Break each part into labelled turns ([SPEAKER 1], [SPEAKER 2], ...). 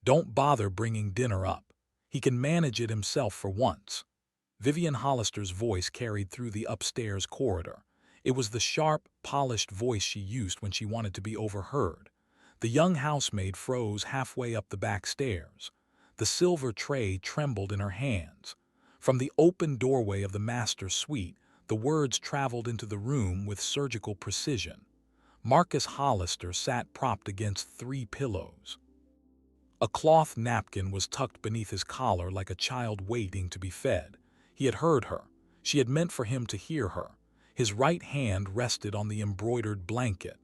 [SPEAKER 1] Don't bother bringing dinner up. He can manage it himself for once." Vivian Hollister's voice carried through the upstairs corridor. It was the sharp, polished voice she used when she wanted to be overheard. The young housemaid froze halfway up the back stairs. The silver tray trembled in her hands. From the open doorway of the master suite, the words traveled into the room with surgical precision. Marcus Hollister sat propped against 3 pillows. A cloth napkin was tucked beneath his collar like a child waiting to be fed. He had heard her. She had meant for him to hear her. His right hand rested on the embroidered blanket.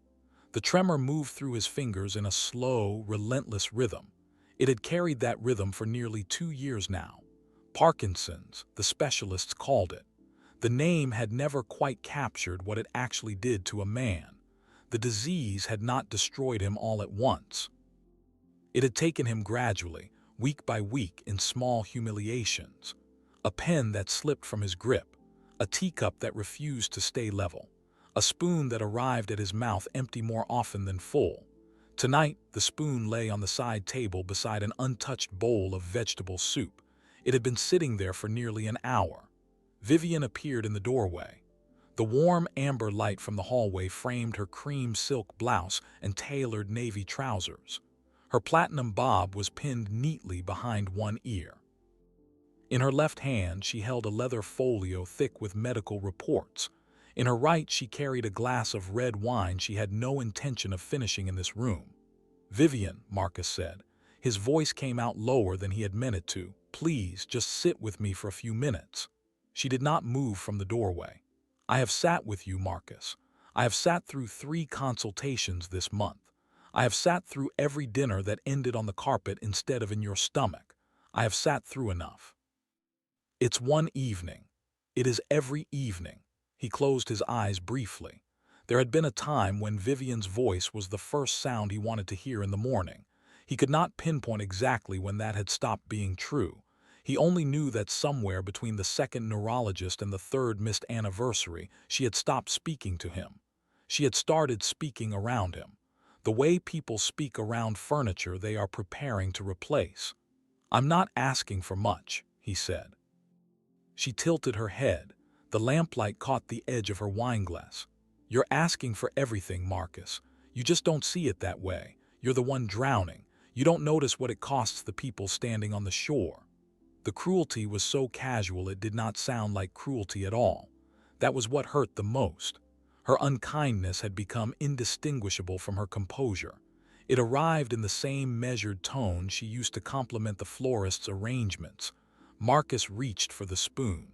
[SPEAKER 1] The tremor moved through his fingers in a slow, relentless rhythm. It had carried that rhythm for nearly 2 years now. Parkinson's, the specialists called it. The name had never quite captured what it actually did to a man. The disease had not destroyed him all at once. It had taken him gradually, week by week, in small humiliations. A pen that slipped from his grip, a teacup that refused to stay level, a spoon that arrived at his mouth empty more often than full. Tonight, the spoon lay on the side table beside an untouched bowl of vegetable soup. It had been sitting there for nearly an hour. Vivian appeared in the doorway. The warm amber light from the hallway framed her cream silk blouse and tailored navy trousers. Her platinum bob was pinned neatly behind one ear. In her left hand, she held a leather folio thick with medical reports. In her right, she carried a glass of red wine she had no intention of finishing in this room. "Vivian," Marcus said. His voice came out lower than he had meant it to. "Please, just sit with me for a few minutes." She did not move from the doorway. "I have sat with you, Marcus. I have sat through 3 consultations this month. I have sat through every dinner that ended on the carpet instead of in your stomach. I have sat through enough. It's one evening. It is every evening." He closed his eyes briefly. There had been a time when Vivian's voice was the first sound he wanted to hear in the morning. He could not pinpoint exactly when that had stopped being true. He only knew that somewhere between the 2nd neurologist and the 3rd missed anniversary, she had stopped speaking to him. She had started speaking around him. The way people speak around furniture they are preparing to replace. "I'm not asking for much," he said. She tilted her head. The lamplight caught the edge of her wineglass. "You're asking for everything, Marcus. You just don't see it that way. You're the one drowning. You don't notice what it costs the people standing on the shore." The cruelty was so casual it did not sound like cruelty at all. That was what hurt the most. Her unkindness had become indistinguishable from her composure. It arrived in the same measured tone she used to compliment the florist's arrangements. Marcus reached for the spoon.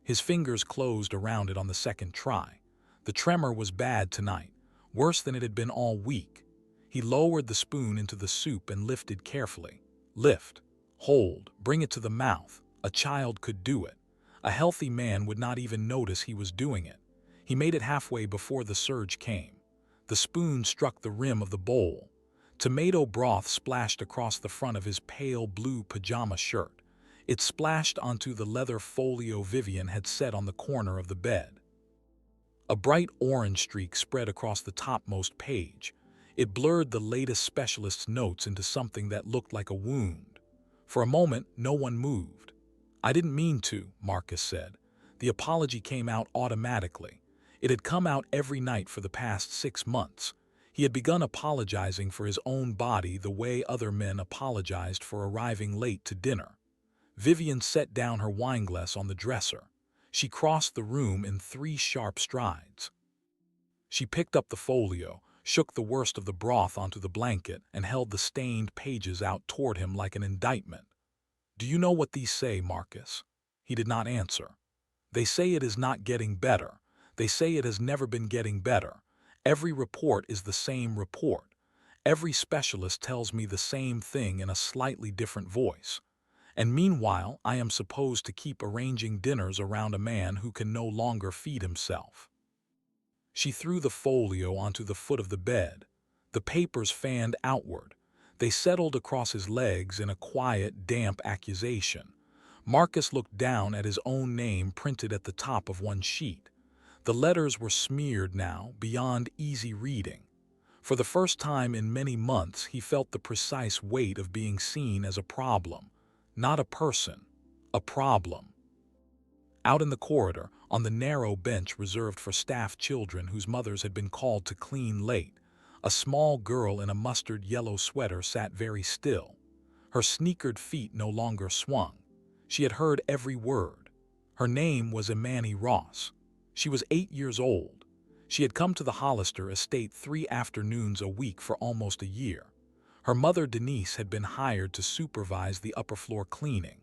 [SPEAKER 1] His fingers closed around it on the 2nd try. The tremor was bad tonight, worse than it had been all week. He lowered the spoon into the soup and lifted carefully. Lift. Hold. Bring it to the mouth. A child could do it. A healthy man would not even notice he was doing it. He made it halfway before the surge came. The spoon struck the rim of the bowl. Tomato broth splashed across the front of his pale blue pajama shirt. It splashed onto the leather folio Vivian had set on the corner of the bed. A bright orange streak spread across the topmost page. It blurred the latest specialist's notes into something that looked like a wound. For a moment, no one moved. "I didn't mean to," Marcus said. The apology came out automatically. It had come out every night for the past 6 months. He had begun apologizing for his own body the way other men apologized for arriving late to dinner. Vivian set down her wineglass on the dresser. She crossed the room in 3 sharp strides. She picked up the folio, shook the worst of the broth onto the blanket, and held the stained pages out toward him like an indictment. "Do you know what these say, Marcus?" He did not answer. "They say it is not getting better. They say it has never been getting better. Every report is the same report. Every specialist tells me the same thing in a slightly different voice. And meanwhile, I am supposed to keep arranging dinners around a man who can no longer feed himself." She threw the folio onto the foot of the bed. The papers fanned outward. They settled across his legs in a quiet, damp accusation. Marcus looked down at his own name printed at the top of one sheet. The letters were smeared now, beyond easy reading. For the first time in many months, he felt the precise weight of being seen as a problem, not a person, a problem. Out in the corridor, on the narrow bench reserved for staff children whose mothers had been called to clean late, a small girl in a mustard yellow sweater sat very still. Her sneakered feet no longer swung. She had heard every word. Her name was Imani Ross. She was 8 years old. She had come to the Hollister estate 3 afternoons a week for almost a year. Her mother Denise had been hired to supervise the upper floor cleaning.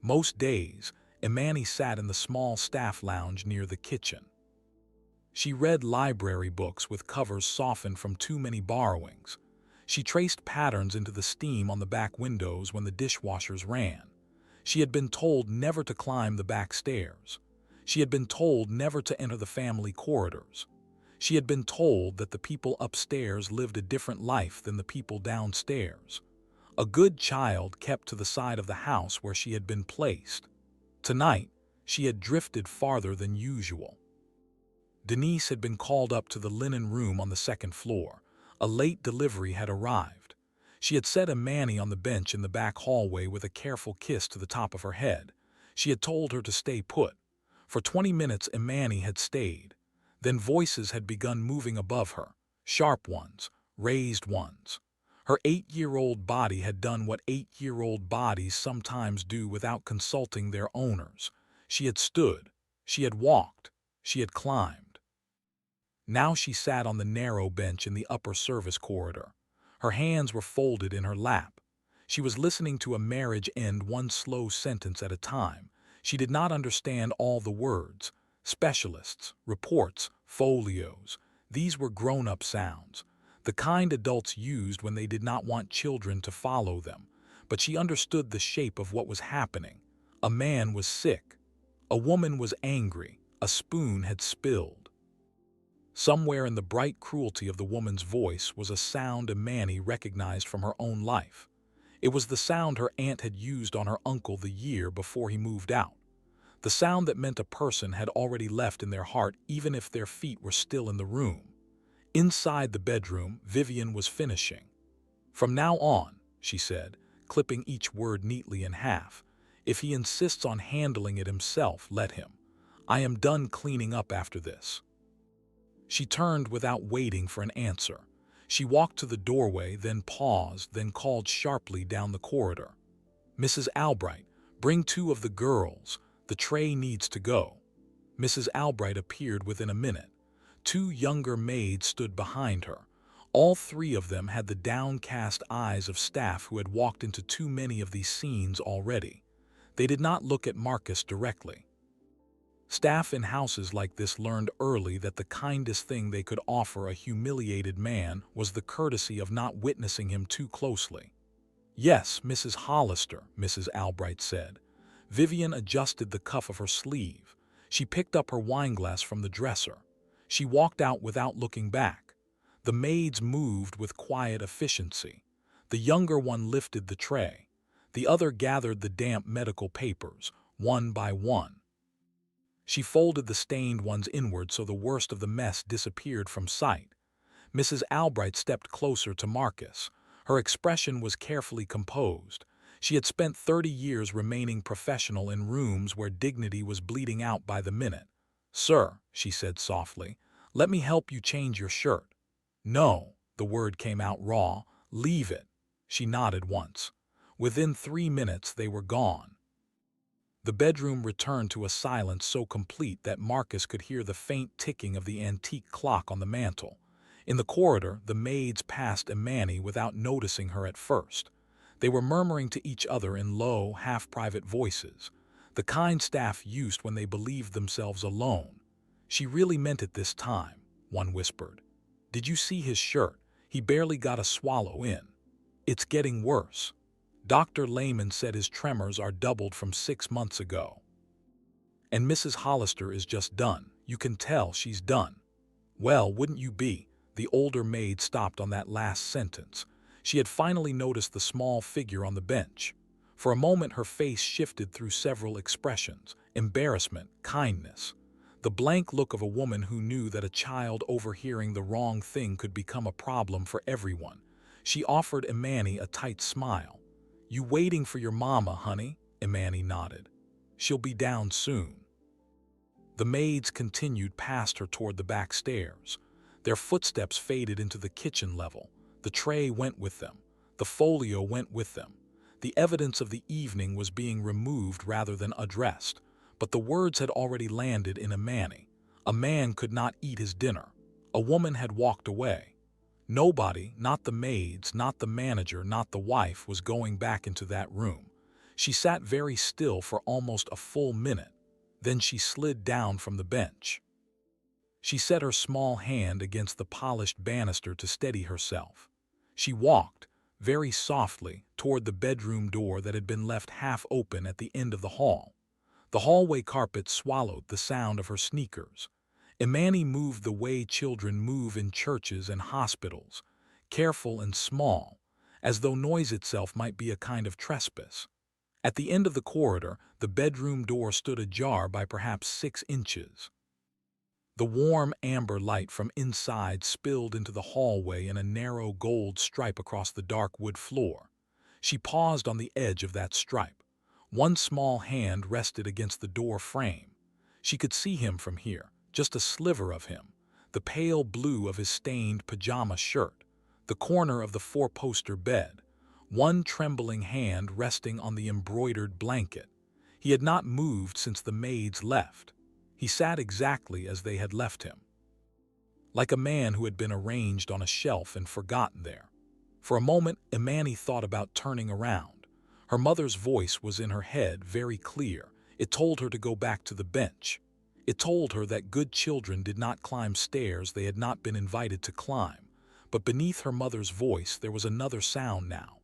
[SPEAKER 1] Most days, Imani sat in the small staff lounge near the kitchen. She read library books with covers softened from too many borrowings. She traced patterns into the steam on the back windows when the dishwashers ran. She had been told never to climb the back stairs. She had been told never to enter the family corridors. She had been told that the people upstairs lived a different life than the people downstairs. A good child kept to the side of the house where she had been placed. Tonight, she had drifted farther than usual. Denise had been called up to the linen room on the second floor. A late delivery had arrived. She had set Imani on the bench in the back hallway with a careful kiss to the top of her head. She had told her to stay put. For 20 minutes Imani had stayed. Then voices had begun moving above her, sharp ones, raised ones. Her 8-year-old body had done what 8-year-old bodies sometimes do without consulting their owners. She had stood, she had walked, she had climbed. Now she sat on the narrow bench in the upper service corridor. Her hands were folded in her lap. She was listening to a marriage end one slow sentence at a time. She did not understand all the words. Specialists, reports, folios. These were grown-up sounds, the kind adults used when they did not want children to follow them. But she understood the shape of what was happening. A man was sick. A woman was angry. A spoon had spilled. Somewhere in the bright cruelty of the woman's voice was a sound Imani recognized from her own life. It was the sound her aunt had used on her uncle the year before he moved out. The sound that meant a person had already left in their heart even if their feet were still in the room. Inside the bedroom, Vivian was finishing. "From now on," she said, clipping each word neatly in half, "if he insists on handling it himself, let him. I am done cleaning up after this." She turned without waiting for an answer. She walked to the doorway, then paused, then called sharply down the corridor. "Mrs. Albright, bring 2 of the girls. The tray needs to go." Mrs. Albright appeared within a minute. 2 younger maids stood behind her. All 3 of them had the downcast eyes of staff who had walked into too many of these scenes already. They did not look at Marcus directly. Staff in houses like this learned early that the kindest thing they could offer a humiliated man was the courtesy of not witnessing him too closely. "Yes, Mrs. Hollister," Mrs. Albright said. Vivian adjusted the cuff of her sleeve. She picked up her wineglass from the dresser. She walked out without looking back. The maids moved with quiet efficiency. The younger one lifted the tray. The other gathered the damp medical papers, one by one. She folded the stained ones inward so the worst of the mess disappeared from sight. Mrs. Albright stepped closer to Marcus. Her expression was carefully composed. She had spent 30 years remaining professional in rooms where dignity was bleeding out by the minute. "Sir," she said softly, "let me help you change your shirt." "No," the word came out raw. "Leave it." She nodded once. Within 3 minutes they were gone. The bedroom returned to a silence so complete that Marcus could hear the faint ticking of the antique clock on the mantel. In the corridor, the maids passed Imani without noticing her at first. They were murmuring to each other in low, half-private voices, the kind staff used when they believed themselves alone. "She really meant it this time," one whispered. "Did you see his shirt? He barely got a swallow in. It's getting worse. Dr. Lehman said his tremors are doubled from 6 months ago. And Mrs. Hollister is just done. You can tell she's done." "Well, wouldn't you be?" The older maid stopped on that last sentence. She had finally noticed the small figure on the bench. For a moment her face shifted through several expressions: embarrassment, kindness. the blank look of a woman who knew that a child overhearing the wrong thing could become a problem for everyone. She offered Imani a tight smile. "You waiting for your mama, honey?" Imani nodded. "She'll be down soon." The maids continued past her toward the back stairs. Their footsteps faded into the kitchen level. The tray went with them. The folio went with them. The evidence of the evening was being removed rather than addressed, but the words had already landed in Imani. A man could not eat his dinner. A woman had walked away. Nobody, not the maids, not the manager, not the wife, was going back into that room. She sat very still for almost a full minute. Then she slid down from the bench. She set her small hand against the polished banister to steady herself. She walked, very softly, toward the bedroom door that had been left half open at the end of the hall. The hallway carpet swallowed the sound of her sneakers. Imani moved the way children move in churches and hospitals, careful and small, as though noise itself might be a kind of trespass. At the end of the corridor, the bedroom door stood ajar by perhaps 6 inches. The warm amber light from inside spilled into the hallway in a narrow gold stripe across the dark wood floor. She paused on the edge of that stripe. One small hand rested against the door frame. She could see him from here, just a sliver of him, the pale blue of his stained pajama shirt, the corner of the four-poster bed, one trembling hand resting on the embroidered blanket. He had not moved since the maids left. He sat exactly as they had left him, like a man who had been arranged on a shelf and forgotten there. For a moment, Imani thought about turning around. Her mother's voice was in her head, very clear. It told her to go back to the bench. It told her that good children did not climb stairs they had not been invited to climb. But beneath her mother's voice there was another sound now.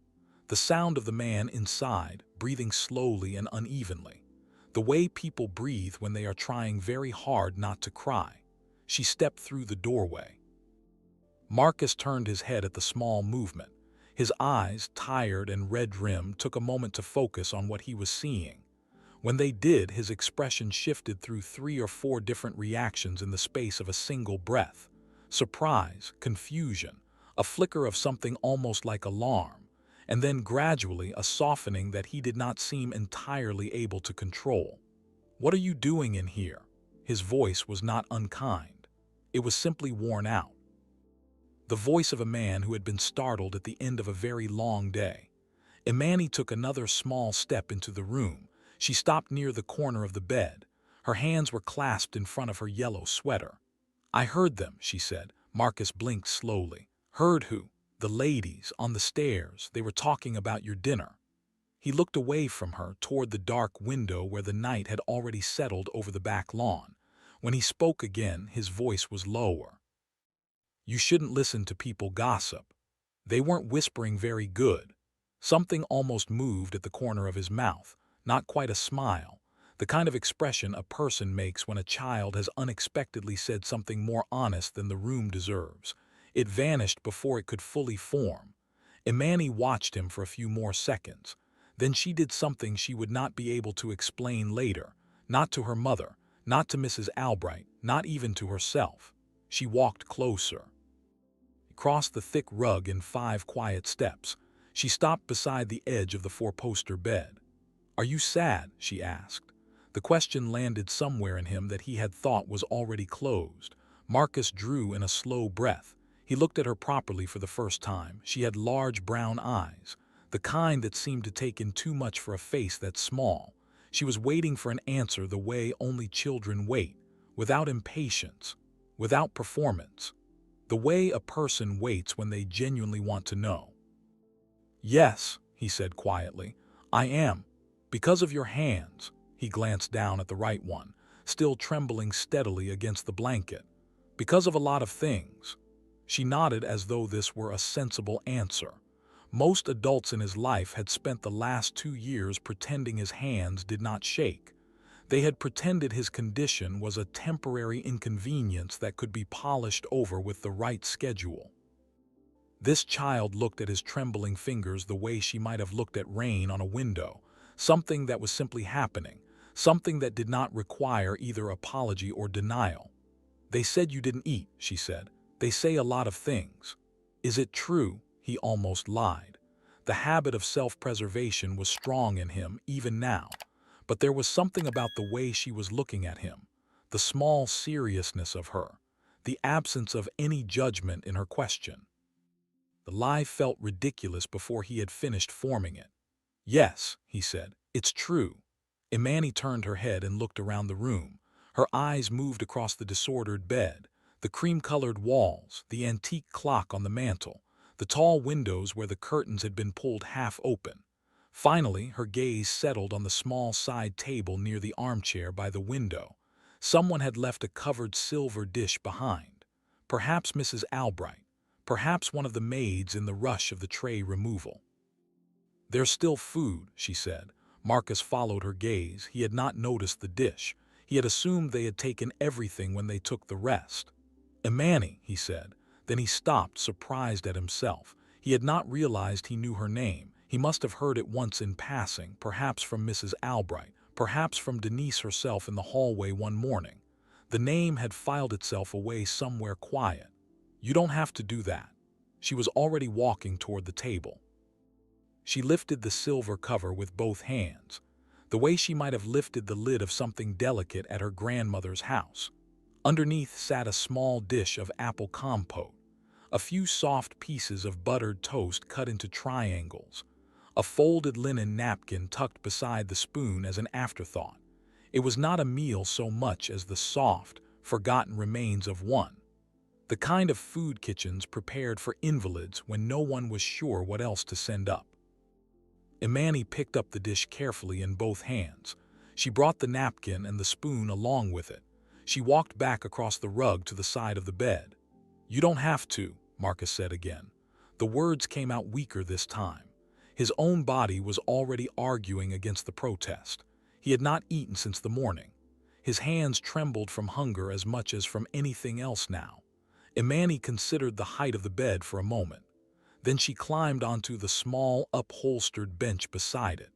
[SPEAKER 1] The sound of the man inside, breathing slowly and unevenly. The way people breathe when they are trying very hard not to cry. She stepped through the doorway. Marcus turned his head at the small movement. His eyes, tired and red-rimmed, took a moment to focus on what he was seeing. When they did, his expression shifted through 3 or 4 different reactions in the space of a single breath. Surprise, confusion, a flicker of something almost like alarm, and then gradually a softening that he did not seem entirely able to control. "What are you doing in here?" His voice was not unkind. It was simply worn out. The voice of a man who had been startled at the end of a very long day. Imani took another small step into the room. She stopped near the corner of the bed. Her hands were clasped in front of her yellow sweater. "I heard them," she said. Marcus blinked slowly. "Heard who?" "The ladies, on the stairs. They were talking about your dinner." He looked away from her, toward the dark window where the night had already settled over the back lawn. When he spoke again, his voice was lower. "You shouldn't listen to people gossip." They weren't whispering very good. Something almost moved at the corner of his mouth, not quite a smile, the kind of expression a person makes when a child has unexpectedly said something more honest than the room deserves. It vanished before it could fully form. Imani watched him for a few more seconds. Then she did something she would not be able to explain later, not to her mother, not to Mrs. Albright, not even to herself. She walked closer, crossed the thick rug in 5 quiet steps. She stopped beside the edge of the four-poster bed. "Are you sad?" she asked. The question landed somewhere in him that he had thought was already closed. Marcus drew in a slow breath. He looked at her properly for the first time. She had large brown eyes, the kind that seemed to take in too much for a face that small. She was waiting for an answer the way only children wait, without impatience, without performance, the way a person waits when they genuinely want to know. "Yes," he said quietly, "I am. Because of your hands." He glanced down at the right one, still trembling steadily against the blanket. "Because of a lot of things." She nodded as though this were a sensible answer. Most adults in his life had spent the last 2 years pretending his hands did not shake. They had pretended his condition was a temporary inconvenience that could be polished over with the right schedule. This child looked at his trembling fingers the way she might have looked at rain on a window, something that was simply happening, something that did not require either apology or denial. "They said you didn't eat," she said. "They say a lot of things." "Is it true?" He almost lied. The habit of self-preservation was strong in him even now, but there was something about the way she was looking at him, the small seriousness of her, the absence of any judgment in her question. The lie felt ridiculous before he had finished forming it. "Yes," he said, "it's true." Imani turned her head and looked around the room. Her eyes moved across the disordered bed, the cream-colored walls, the antique clock on the mantel, the tall windows where the curtains had been pulled half open. Finally, her gaze settled on the small side table near the armchair by the window. Someone had left a covered silver dish behind. Perhaps Mrs. Albright, perhaps one of the maids in the rush of the tray removal. "There's still food," she said. Marcus followed her gaze. He had not noticed the dish. He had assumed they had taken everything when they took the rest. "Imani," he said. Then he stopped, surprised at himself. He had not realized he knew her name. He must have heard it once in passing, perhaps from Mrs. Albright, perhaps from Denise herself in the hallway one morning. The name had filed itself away somewhere quiet. "You don't have to do that." She was already walking toward the table. She lifted the silver cover with both hands, the way she might have lifted the lid of something delicate at her grandmother's house. Underneath sat a small dish of apple compote, a few soft pieces of buttered toast cut into triangles, a folded linen napkin tucked beside the spoon as an afterthought. It was not a meal so much as the soft, forgotten remains of one. The kind of food kitchens prepared for invalids when no one was sure what else to send up. Imani picked up the dish carefully in both hands. She brought the napkin and the spoon along with it. She walked back across the rug to the side of the bed. "You don't have to," Marcus said again. The words came out weaker this time. His own body was already arguing against the protest. He had not eaten since the morning. His hands trembled from hunger as much as from anything else now. Imani considered the height of the bed for a moment. Then she climbed onto the small, upholstered bench beside it.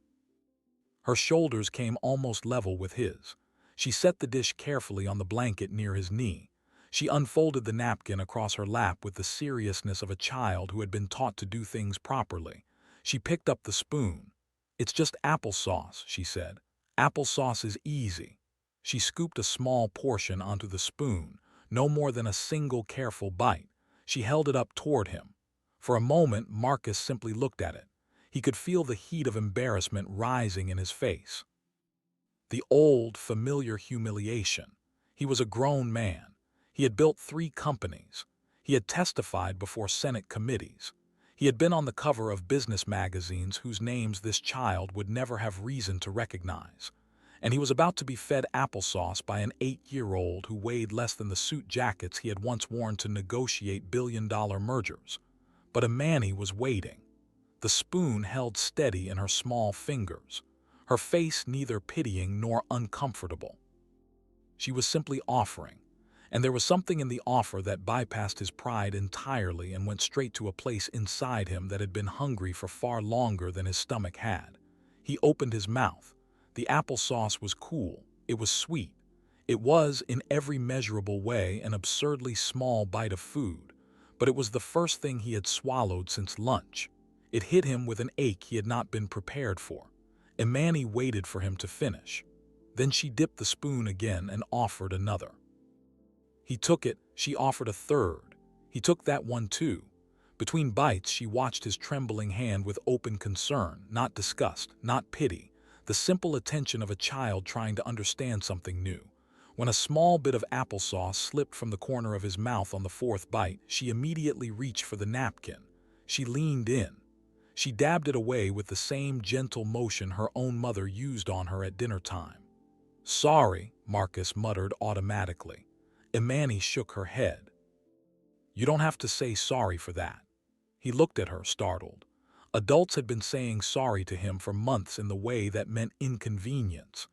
[SPEAKER 1] Her shoulders came almost level with his. She set the dish carefully on the blanket near his knee. She unfolded the napkin across her lap with the seriousness of a child who had been taught to do things properly. She picked up the spoon. "It's just applesauce," she said. "Applesauce is easy." She scooped a small portion onto the spoon, no more than a single careful bite. She held it up toward him. For a moment, Marcus simply looked at it. He could feel the heat of embarrassment rising in his face. The old, familiar humiliation. He was a grown man. He had built 3 companies. He had testified before Senate committees. He had been on the cover of business magazines whose names this child would never have reason to recognize. And he was about to be fed applesauce by an 8-year-old who weighed less than the suit jackets he had once worn to negotiate billion-dollar mergers. But Imani was waiting. The spoon held steady in her small fingers, her face neither pitying nor uncomfortable. She was simply offering, and there was something in the offer that bypassed his pride entirely and went straight to a place inside him that had been hungry for far longer than his stomach had. He opened his mouth. The applesauce was cool. It was sweet. It was, in every measurable way, an absurdly small bite of food, but it was the first thing he had swallowed since lunch. It hit him with an ache he had not been prepared for. Imani waited for him to finish. Then she dipped the spoon again and offered another. He took it. She offered a third. He took that one too. Between bites, she watched his trembling hand with open concern, not disgust, not pity, the simple attention of a child trying to understand something new. When a small bit of applesauce slipped from the corner of his mouth on the 4th bite, she immediately reached for the napkin. She leaned in. She dabbed it away with the same gentle motion her own mother used on her at dinner time. "Sorry," Marcus muttered automatically. Imani shook her head. "You don't have to say sorry for that." He looked at her, startled. Adults had been saying sorry to him for months in the way that meant inconvenience.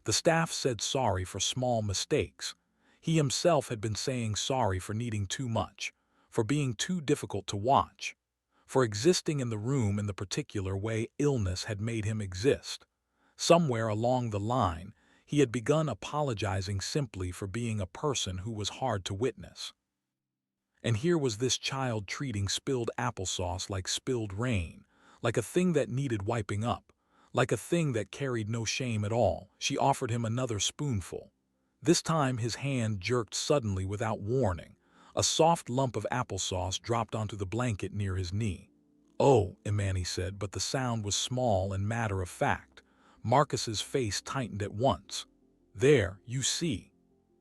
[SPEAKER 1] The staff said sorry for small mistakes. He himself had been saying sorry for needing too much, for being too difficult to watch, for existing in the room in the particular way illness had made him exist. Somewhere along the line, He had begun apologizing simply for being a person who was hard to witness. And here was this child treating spilled applesauce like spilled rain, like a thing that needed wiping up, like a thing that carried no shame at all. She offered him another spoonful. This time his hand jerked suddenly without warning. A soft lump of applesauce dropped onto the blanket near his knee. "Oh," Imani said, but the sound was small and matter-of-fact. Marcus's face tightened at once. "There, you see."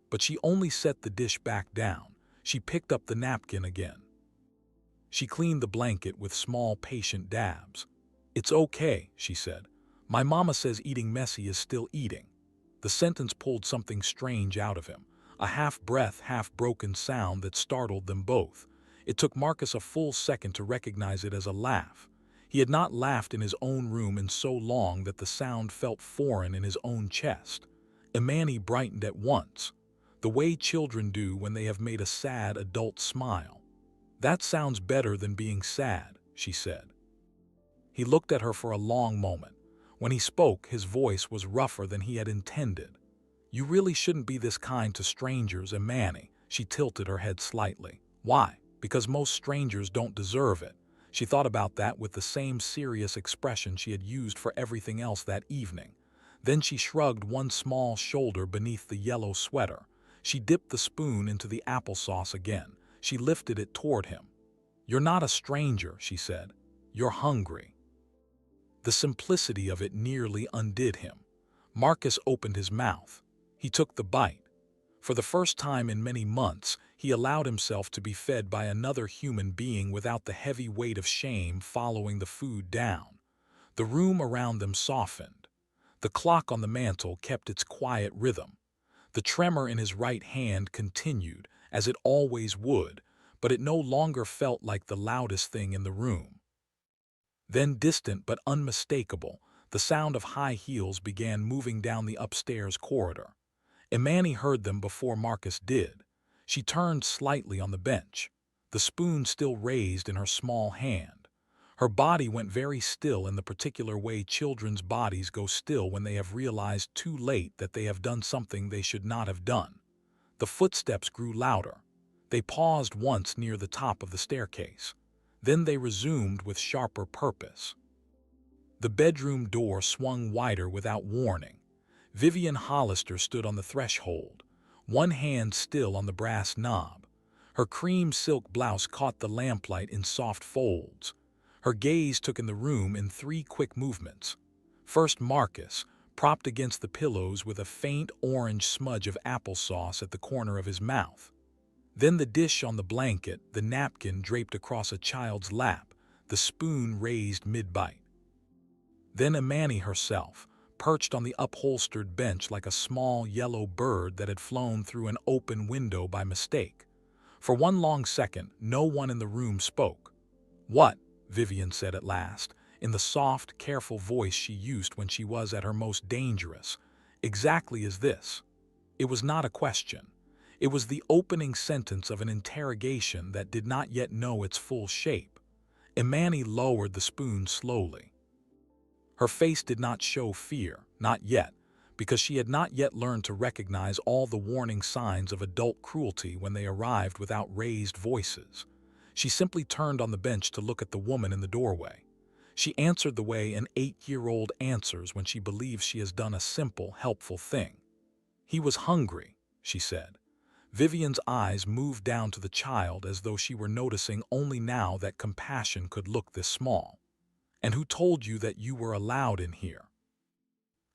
[SPEAKER 1] But she only set the dish back down. She picked up the napkin again. She cleaned the blanket with small, patient dabs. "It's okay," she said. "My mama says eating messy is still eating." The sentence pulled something strange out of him, a half-breath, half-broken sound that startled them both. It took Marcus a full second to recognize it as a laugh. He had not laughed in his own room in so long that the sound felt foreign in his own chest. Imani brightened at once, the way children do when they have made a sad adult smile. "That sounds better than being sad," she said. He looked at her for a long moment. When he spoke, his voice was rougher than he had intended. "You really shouldn't be this kind to strangers, Imani." She tilted her head slightly. "Why? Because most strangers don't deserve it." She thought about that with the same serious expression she had used for everything else that evening. Then she shrugged one small shoulder beneath the yellow sweater. She dipped the spoon into the applesauce again. She lifted it toward him. "You're not a stranger," she said. "You're hungry." The simplicity of it nearly undid him. Marcus opened his mouth. He took the bite. For the first time in many months, he allowed himself to be fed by another human being without the heavy weight of shame following the food down. The room around them softened. The clock on the mantel kept its quiet rhythm. The tremor in his right hand continued, as it always would, but it no longer felt like the loudest thing in the room. Then, distant but unmistakable, the sound of high heels began moving down the upstairs corridor. Imani heard them before Marcus did. She turned slightly on the bench, the spoon still raised in her small hand. Her body went very still in the particular way children's bodies go still when they have realized too late that they have done something they should not have done. The footsteps grew louder. They paused once near the top of the staircase. Then they resumed with sharper purpose. The bedroom door swung wider without warning. Vivian Hollister stood on the threshold, one hand still on the brass knob. Her cream silk blouse caught the lamplight in soft folds. Her gaze took in the room in 3 quick movements. First Marcus, propped against the pillows with a faint orange smudge of applesauce at the corner of his mouth. Then the dish on the blanket, the napkin draped across a child's lap, the spoon raised mid-bite. Then Imani herself, perched on the upholstered bench like a small yellow bird that had flown through an open window by mistake. For one long second, no one in the room spoke. "What?" Vivian said at last, in the soft, careful voice she used when she was at her most dangerous. "Exactly as this." It was not a question. It was the opening sentence of an interrogation that did not yet know its full shape. Imani lowered the spoon slowly. Her face did not show fear, not yet, because she had not yet learned to recognize all the warning signs of adult cruelty when they arrived without raised voices. She simply turned on the bench to look at the woman in the doorway. She answered the way an 8-year-old answers when she believes she has done a simple, helpful thing. "He was hungry," she said. Vivian's eyes moved down to the child as though she were noticing only now that compassion could look this small. "And who told you that you were allowed in here?"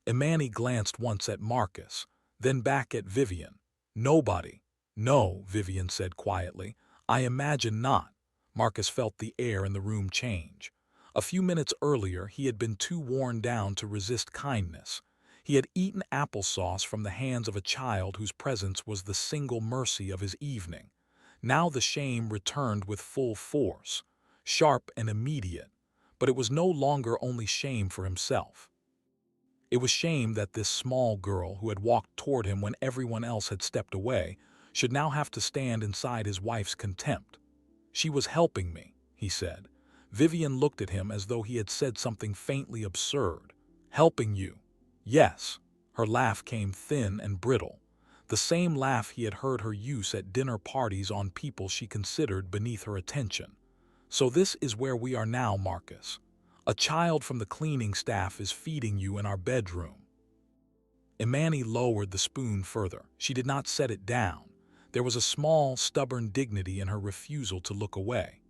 [SPEAKER 1] Imani glanced once at Marcus, then back at Vivian. "Nobody." "No," Vivian said quietly. "I imagine not." Marcus felt the air in the room change. A few minutes earlier, he had been too worn down to resist kindness. He had eaten applesauce from the hands of a child whose presence was the single mercy of his evening. Now the shame returned with full force, sharp and immediate, but it was no longer only shame for himself. It was shame that this small girl who had walked toward him when everyone else had stepped away should now have to stand inside his wife's contempt. "She was helping me," he said. Vivian looked at him as though he had said something faintly absurd. "Helping you?" "Yes." Her laugh came thin and brittle, the same laugh he had heard her use at dinner parties on people she considered beneath her attention. "So this is where we are now, Marcus. A child from the cleaning staff is feeding you in our bedroom." Imani lowered the spoon further. She did not set it down. There was a small, stubborn dignity in her refusal to look away.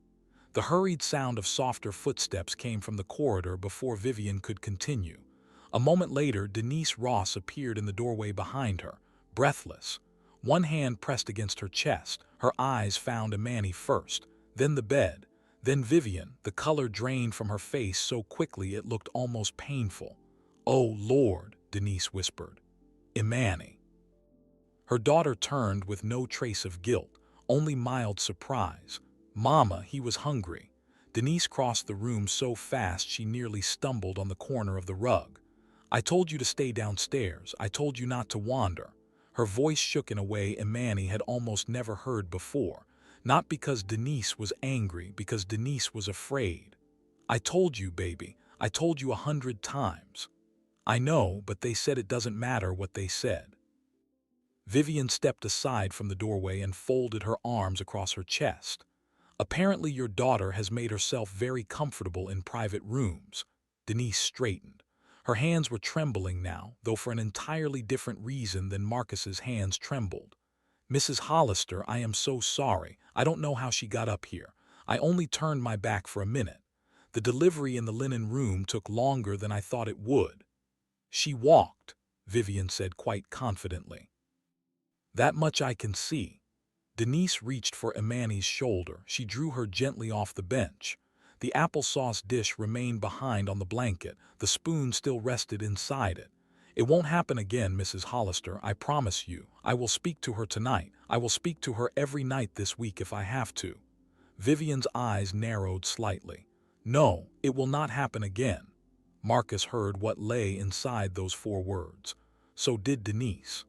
[SPEAKER 1] The hurried sound of softer footsteps came from the corridor before Vivian could continue. A moment later, Denise Ross appeared in the doorway behind her, breathless. One hand pressed against her chest. Her eyes found Imani first, then the bed, then Vivian. The color drained from her face so quickly it looked almost painful. "Oh, Lord," Denise whispered. "Imani." Her daughter turned with no trace of guilt, only mild surprise. "Mama, he was hungry." Denise crossed the room so fast she nearly stumbled on the corner of the rug. "I told you to stay downstairs. I told you not to wander." Her voice shook in a way Imani had almost never heard before, not because Denise was angry, because Denise was afraid. "I told you, baby. I told you 100 times." "I know, but they said it doesn't matter what they said." Vivian stepped aside from the doorway and folded her arms across her chest. "Apparently your daughter has made herself very comfortable in private rooms." Denise straightened. Her hands were trembling now, though for an entirely different reason than Marcus's hands trembled. "Mrs. Hollister, I am so sorry. I don't know how she got up here. I only turned my back for a minute. The delivery in the linen room took longer than I thought it would." "She walked," Vivian said quite confidently. "That much I can see." Denise reached for Imani's shoulder. She drew her gently off the bench. The applesauce dish remained behind on the blanket. The spoon still rested inside it. "It won't happen again, Mrs. Hollister, I promise you. I will speak to her tonight. I will speak to her every night this week if I have to." Vivian's eyes narrowed slightly. "No, it will not happen again." Marcus heard what lay inside those 4 words. So did Denise.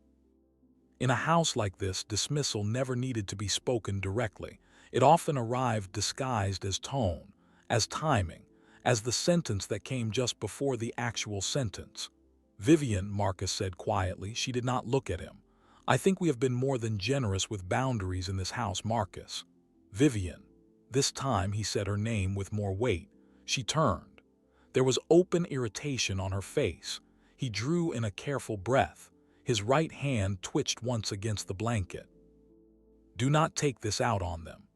[SPEAKER 1] In a house like this, dismissal never needed to be spoken directly. It often arrived disguised as tone, as timing, as the sentence that came just before the actual sentence. "Vivian," Marcus said quietly. She did not look at him. "I think we have been more than generous with boundaries in this house, Marcus." "Vivian." This time he said her name with more weight. She turned. There was open irritation on her face. He drew in a careful breath. His right hand twitched once against the blanket. "Do not take this out on them."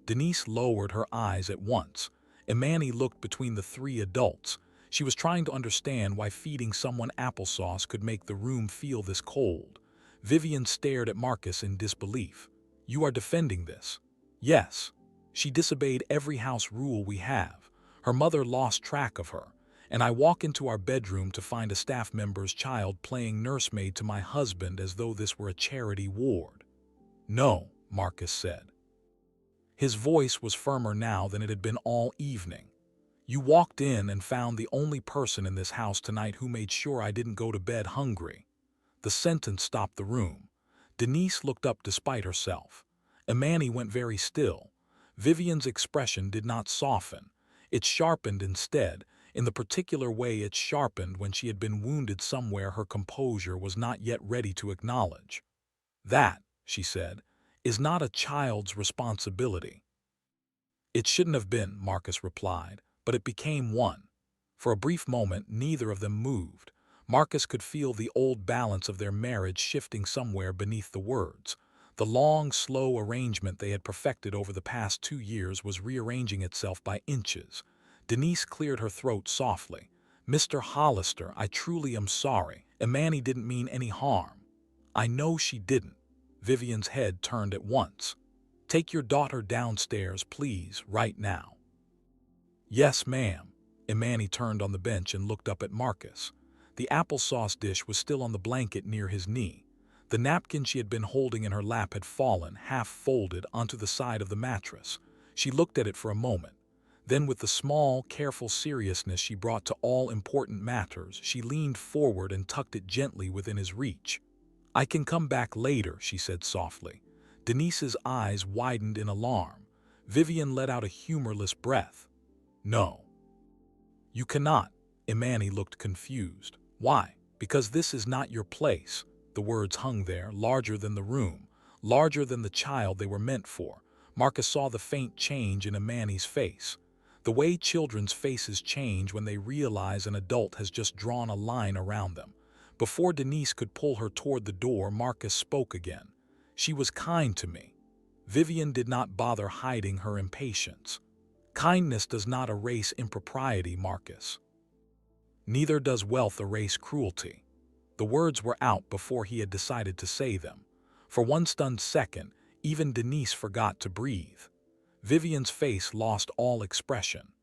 [SPEAKER 1] Denise lowered her eyes at once. Imani looked between the 3 adults. She was trying to understand why feeding someone applesauce could make the room feel this cold. Vivian stared at Marcus in disbelief. "You are defending this?" "Yes. She disobeyed every house rule we have. Her mother lost track of her. And I walk into our bedroom to find a staff member's child playing nursemaid to my husband as though this were a charity ward." "No," Marcus said. His voice was firmer now than it had been all evening. "You walked in and found the only person in this house tonight who made sure I didn't go to bed hungry." The sentence stopped the room. Denise looked up despite herself. Imani went very still. Vivian's expression did not soften. It sharpened instead, in the particular way it sharpened when she had been wounded somewhere her composure was not yet ready to acknowledge. "That," she said, "is not a child's responsibility." "It shouldn't have been," Marcus replied, "but it became one." For a brief moment, neither of them moved. Marcus could feel the old balance of their marriage shifting somewhere beneath the words. The long, slow arrangement they had perfected over the past 2 years was rearranging itself by inches. Denise cleared her throat softly. "Mr. Hollister, I truly am sorry. Imani didn't mean any harm." "I know she didn't." Vivian's head turned at once. "Take your daughter downstairs, please, right now." "Yes, ma'am." Imani turned on the bench and looked up at Marcus. The applesauce dish was still on the blanket near his knee. The napkin she had been holding in her lap had fallen, half folded, onto the side of the mattress. She looked at it for a moment. Then, with the small, careful seriousness she brought to all important matters, she leaned forward and tucked it gently within his reach. "I can come back later," she said softly. Denise's eyes widened in alarm. Vivian let out a humorless breath. "No. You cannot." Imani looked confused. "Why?" Because this is not your place." The words hung there, larger than the room, larger than the child they were meant for. Marcus saw the faint change in Imani's face. The way children's faces change when they realize an adult has just drawn a line around them. Before Denise could pull her toward the door, Marcus spoke again. "She was kind to me." Vivian did not bother hiding her impatience. "Kindness does not erase impropriety, Marcus. Neither does wealth erase cruelty." The words were out before he had decided to say them. For one stunned second, even Denise forgot to breathe. Vivian's face lost all expression.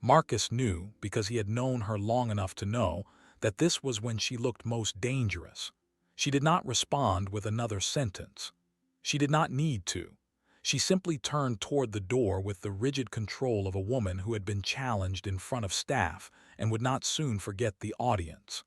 [SPEAKER 1] Marcus knew, because he had known her long enough to know, that this was when she looked most dangerous. She did not respond with another sentence. She did not need to. She simply turned toward the door with the rigid control of a woman who had been challenged in front of staff and would not soon forget the audience.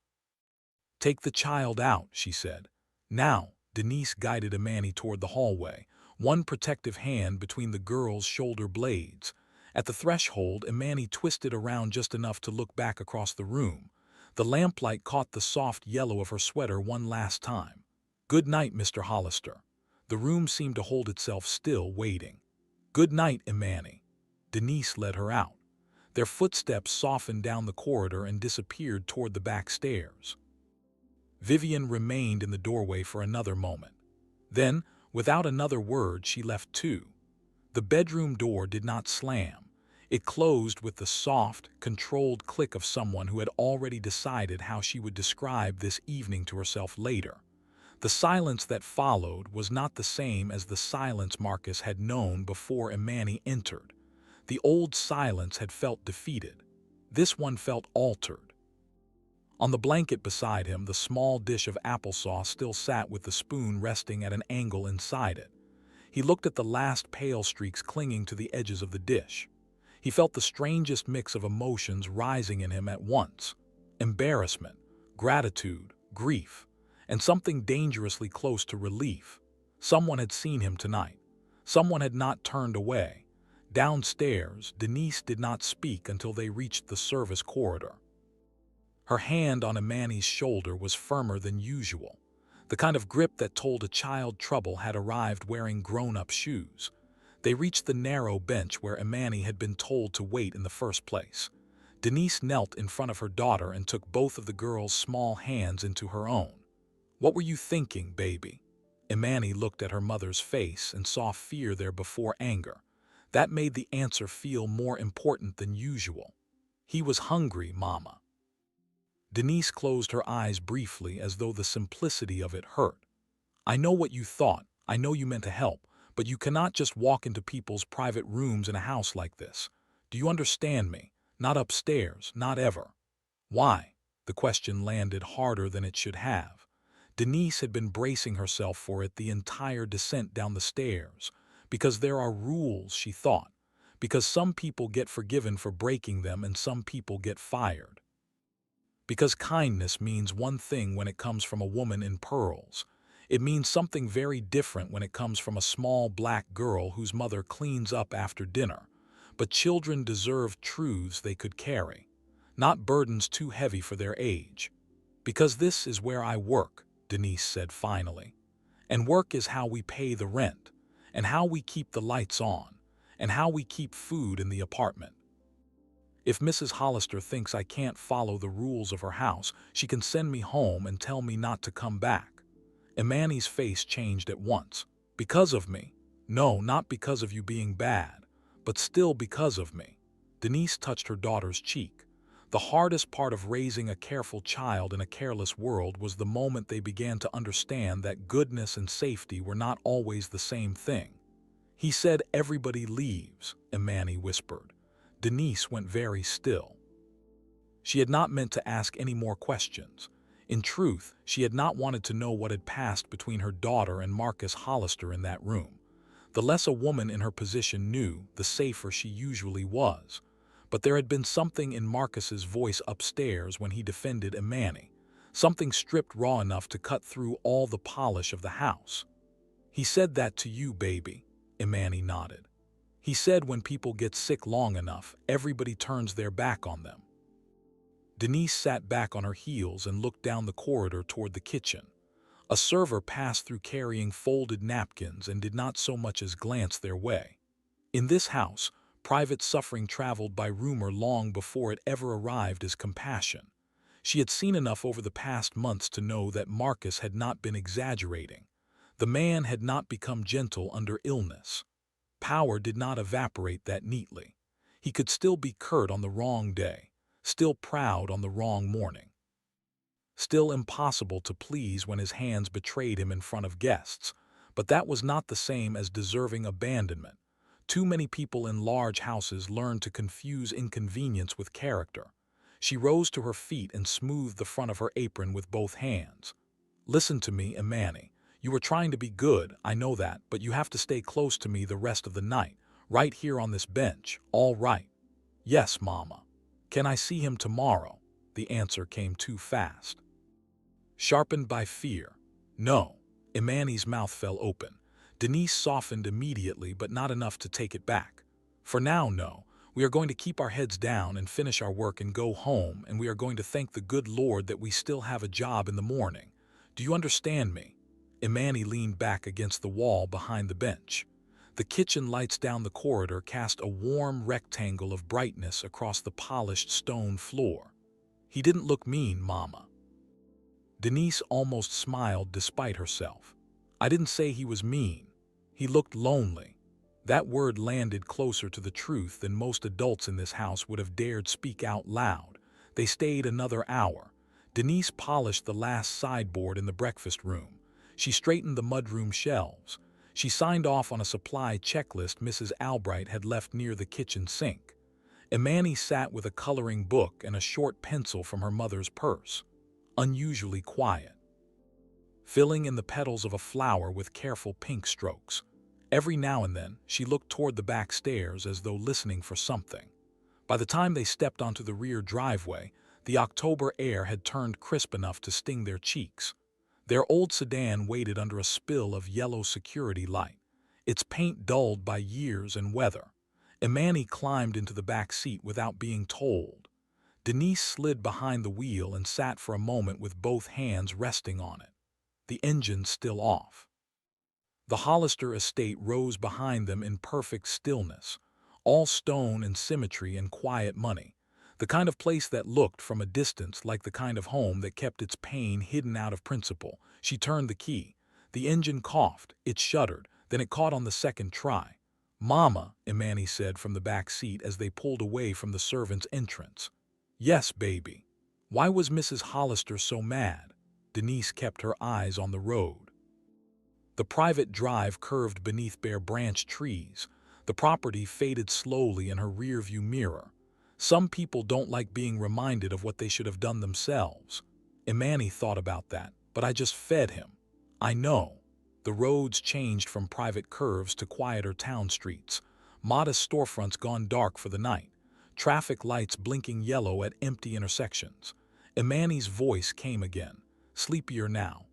[SPEAKER 1] "Take the child out," she said. "Now." Denise guided Imani toward the hallway, one protective hand between the girl's shoulder blades. At the threshold, Imani twisted around just enough to look back across the room. The lamplight caught the soft yellow of her sweater one last time. "Good night, Mr. Hollister." The room seemed to hold itself still, waiting. "Good night, Imani." Denise led her out. Their footsteps softened down the corridor and disappeared toward the back stairs. Vivian remained in the doorway for another moment. Then, without another word, she left too. The bedroom door did not slam. It closed with the soft, controlled click of someone who had already decided how she would describe this evening to herself later. The silence that followed was not the same as the silence Marcus had known before Imani entered. The old silence had felt defeated. This one felt altered. On the blanket beside him, the small dish of applesauce still sat with the spoon resting at an angle inside it. He looked at the last pale streaks clinging to the edges of the dish. He felt the strangest mix of emotions rising in him at once: embarrassment, gratitude, grief, and something dangerously close to relief. Someone had seen him tonight. Someone had not turned away. Downstairs, Denise did not speak until they reached the service corridor. Her hand on Imani's shoulder was firmer than usual, the kind of grip that told a child trouble had arrived wearing grown-up shoes. They reached the narrow bench where Imani had been told to wait in the first place. Denise knelt in front of her daughter and took both of the girl's small hands into her own. "What were you thinking, baby?" Imani looked at her mother's face and saw fear there before anger. That made the answer feel more important than usual. "He was hungry, Mama." Denise closed her eyes briefly as though the simplicity of it hurt. "I know what you thought. I know you meant to help, but you cannot just walk into people's private rooms in a house like this. Do you understand me? Not upstairs, not ever." "Why?" The question landed harder than it should have. Denise had been bracing herself for it the entire descent down the stairs. "Because there are rules," she thought. "Because some people get forgiven for breaking them and some people get fired. Because kindness means one thing when it comes from a woman in pearls. It means something very different when it comes from a small black girl whose mother cleans up after dinner. But children deserve truths they could carry, not burdens too heavy for their age." "Because this is where I work," Denise said finally. "And work is how we pay the rent, and how we keep the lights on, and how we keep food in the apartment. If Mrs. Hollister thinks I can't follow the rules of her house, she can send me home and tell me not to come back." Imani's face changed at once. "Because of me?" "No, not because of you being bad, but still because of me." Denise touched her daughter's cheek. The hardest part of raising a careful child in a careless world was the moment they began to understand that goodness and safety were not always the same thing. "He said everybody leaves," Imani whispered. Denise went very still. She had not meant to ask any more questions. In truth, she had not wanted to know what had passed between her daughter and Marcus Hollister in that room. The less a woman in her position knew, the safer she usually was. But there had been something in Marcus's voice upstairs when he defended Imani, something stripped raw enough to cut through all the polish of the house. "He said that to you, baby," Imani nodded. "He said when people get sick long enough, everybody turns their back on them." Denise sat back on her heels and looked down the corridor toward the kitchen. A server passed through carrying folded napkins and did not so much as glance their way. In this house, private suffering traveled by rumor long before it ever arrived as compassion. She had seen enough over the past months to know that Marcus had not been exaggerating. The man had not become gentle under illness. Power did not evaporate that neatly. He could still be curt on the wrong day, still proud on the wrong morning, still impossible to please when his hands betrayed him in front of guests. But that was not the same as deserving abandonment. Too many people in large houses learn to confuse inconvenience with character. She rose to her feet and smoothed the front of her apron with both hands. Listen to me, Imani. You were trying to be good, I know that, but you have to stay close to me the rest of the night, right here on this bench, all right? Yes, Mama. Can I see him tomorrow? The answer came too fast. Sharpened by fear. No. Imani's mouth fell open. Denise softened immediately, but not enough to take it back. For now, no. We are going to keep our heads down and finish our work and go home, and we are going to thank the good Lord that we still have a job in the morning. Do you understand me? Imani leaned back against the wall behind the bench. The kitchen lights down the corridor cast a warm rectangle of brightness across the polished stone floor. He didn't look mean, Mama. Denise almost smiled despite herself. I didn't say he was mean. He looked lonely. That word landed closer to the truth than most adults in this house would have dared speak out loud. They stayed another hour. Denise polished the last sideboard in the breakfast room. She straightened the mudroom shelves. She signed off on a supply checklist Mrs. Albright had left near the kitchen sink. Imani sat with a coloring book and a short pencil from her mother's purse, unusually quiet, filling in the petals of a flower with careful pink strokes. Every now and then, she looked toward the back stairs as though listening for something. By the time they stepped onto the rear driveway, the October air had turned crisp enough to sting their cheeks. Their old sedan waited under a spill of yellow security light, its paint dulled by years and weather. Imani climbed into the back seat without being told. Denise slid behind the wheel and sat for a moment with both hands resting on it, the engine still off. The Hollister estate rose behind them in perfect stillness, all stone and symmetry and quiet money, the kind of place that looked from a distance like the kind of home that kept its pain hidden out of principle. She turned the key. The engine coughed, it shuddered, then it caught on the second try. Mama, Imani said from the back seat as they pulled away from the servant's entrance. Yes, baby. Why was Mrs. Hollister so mad? Denise kept her eyes on the road. The private drive curved beneath bare branch trees. The property faded slowly in her rearview mirror. Some people don't like being reminded of what they should have done themselves. Imani thought about that, but I just fed him. I know. The roads changed from private curves to quieter town streets. Modest storefronts gone dark for the night. Traffic lights blinking yellow at empty intersections. Imani's voice came again, sleepier now.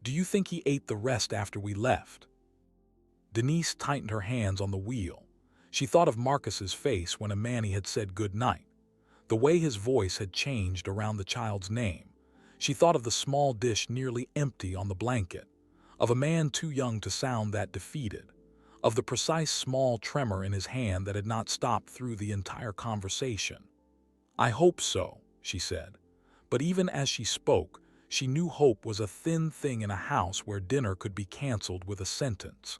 [SPEAKER 1] Do you think he ate the rest after we left? Denise tightened her hands on the wheel. She thought of Marcus's face when Imani had said good night, the way his voice had changed around the child's name. She thought of the small dish nearly empty on the blanket, of a man too young to sound that defeated, of the precise small tremor in his hand that had not stopped through the entire conversation. I hope so, she said. But even as she spoke, she knew hope was a thin thing in a house where dinner could be canceled with a sentence.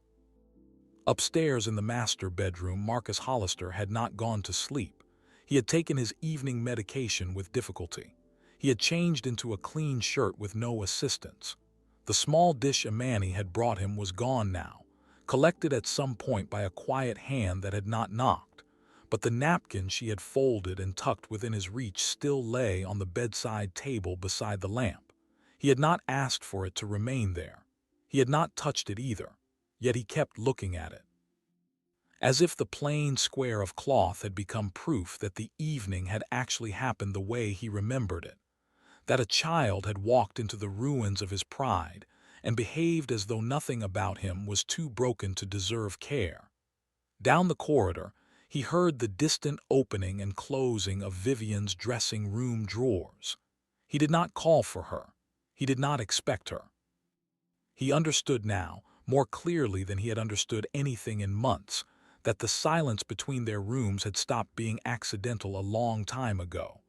[SPEAKER 1] Upstairs in the master bedroom, Marcus Hollister had not gone to sleep. He had taken his evening medication with difficulty. He had changed into a clean shirt with no assistance. The small dish Imani had brought him was gone now, collected at some point by a quiet hand that had not knocked. But the napkin she had folded and tucked within his reach still lay on the bedside table beside the lamp. He had not asked for it to remain there. He had not touched it either, yet he kept looking at it, as if the plain square of cloth had become proof that the evening had actually happened the way he remembered it, that a child had walked into the ruins of his pride and behaved as though nothing about him was too broken to deserve care. Down the corridor, He heard the distant opening and closing of Vivian's dressing room drawers. He did not call for her. He did not expect her. He understood now, more clearly than he had understood anything in months, that the silence between their rooms had stopped being accidental a long time ago.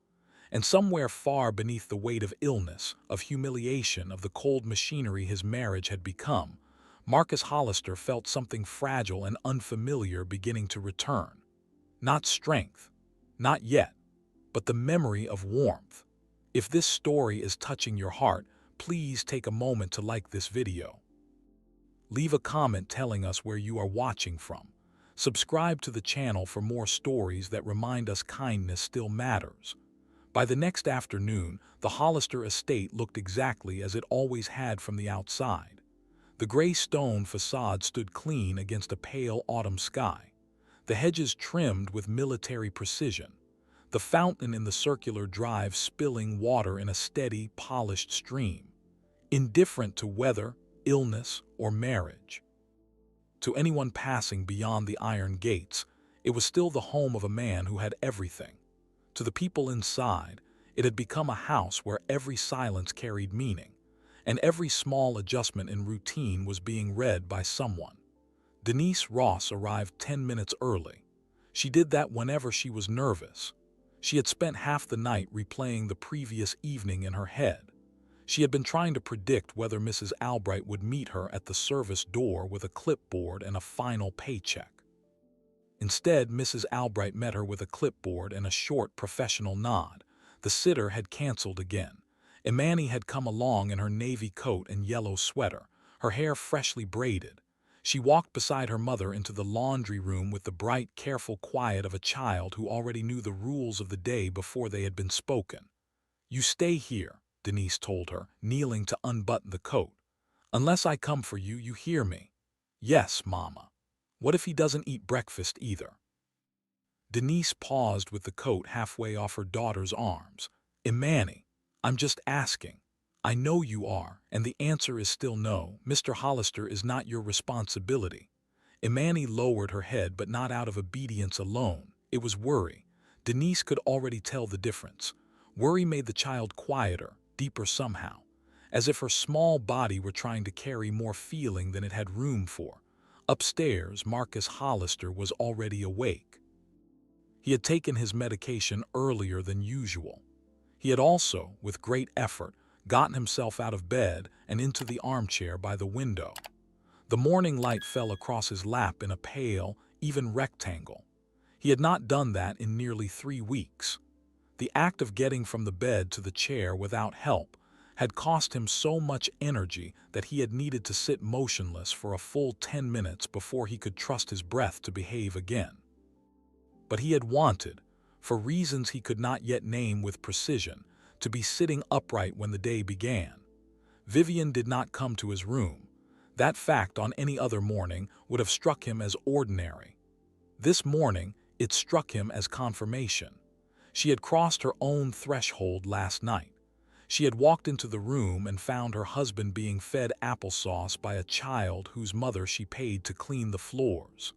[SPEAKER 1] And somewhere far beneath the weight of illness, of humiliation, of the cold machinery his marriage had become, Marcus Hollister felt something fragile and unfamiliar beginning to return. Not strength, not yet, but the memory of warmth. If this story is touching your heart, please take a moment to like this video. Leave a comment telling us where you are watching from. Subscribe to the channel for more stories that remind us kindness still matters. By the next afternoon, the Hollister estate looked exactly as it always had from the outside. The gray stone facade stood clean against a pale autumn sky. The hedges trimmed with military precision. The fountain in the circular drive spilling water in a steady, polished stream. Indifferent to weather, illness, or marriage. To anyone passing beyond the iron gates, it was still the home of a man who had everything. To the people inside, it had become a house where every silence carried meaning, and every small adjustment in routine was being read by someone. Denise Ross arrived 10 minutes early. She did that whenever she was nervous. She had spent half the night replaying the previous evening in her head. She had been trying to predict whether Mrs. Albright would meet her at the service door with a clipboard and a final paycheck. Instead, Mrs. Albright met her with a clipboard and a short professional nod. The sitter had canceled again. Imani had come along in her navy coat and yellow sweater, her hair freshly braided. She walked beside her mother into the laundry room with the bright, careful quiet of a child who already knew the rules of the day before they had been spoken. "You stay here," Denise told her, kneeling to unbutton the coat. "Unless I come for you, you hear me?" "Yes, Mama." "What if he doesn't eat breakfast either?" Denise paused with the coat halfway off her daughter's arms. "Imani, I'm just asking. I know you are, and the answer is still no. Mr. Hollister is not your responsibility." Imani lowered her head, but not out of obedience alone. It was worry. Denise could already tell the difference. Worry made the child quieter, deeper somehow, as if her small body were trying to carry more feeling than it had room for. Upstairs, Marcus Hollister was already awake. He had taken his medication earlier than usual. He had also, with great effort, gotten himself out of bed and into the armchair by the window. The morning light fell across his lap in a pale, even rectangle. He had not done that in nearly 3 weeks. The act of getting from the bed to the chair without help had cost him so much energy that he had needed to sit motionless for a full 10 minutes before he could trust his breath to behave again. But he had wanted, for reasons he could not yet name with precision, to be sitting upright when the day began. Vivian did not come to his room. That fact on any other morning would have struck him as ordinary. This morning, it struck him as confirmation. She had crossed her own threshold last night. She had walked into the room and found her husband being fed applesauce by a child whose mother she paid to clean the floors.